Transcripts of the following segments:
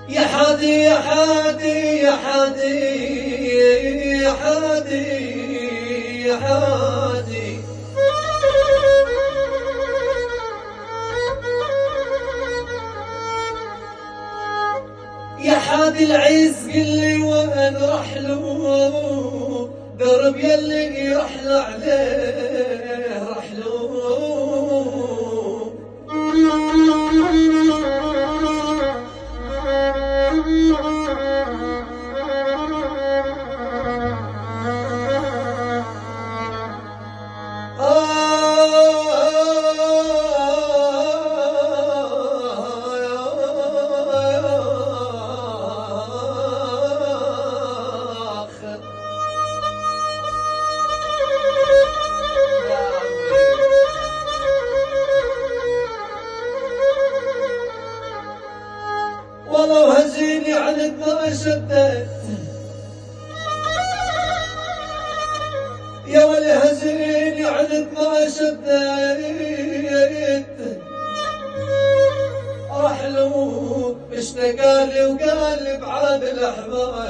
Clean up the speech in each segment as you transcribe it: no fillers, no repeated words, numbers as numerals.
يا حادي يا حادي يا حادي يا حادي يا حادي يا حادي العز قلي وين رحلو درب يلي رحل عليه رحلو والله هزيني على ما شدت يا ولي هزيني على ما شدت رحلو اشتقالي وقال بعاد الاحباب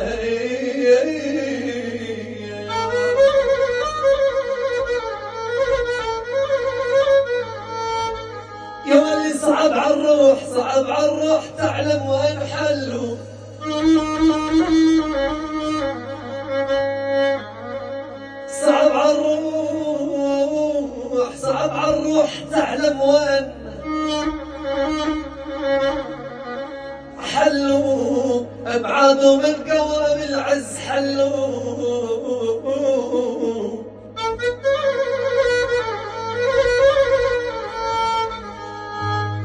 يا ولي صعب عالروح صعب عالروح تعلم وين حلو صعب عالروح صعب عالروح تعلم وين حلو ابعادوا من قوام العز حلو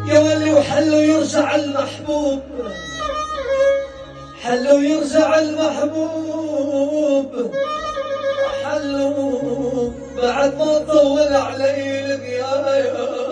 يا ولي وحلو يرجع المحبوب حلو يرجع المحبوب حلو بعد ما طول علي الغياب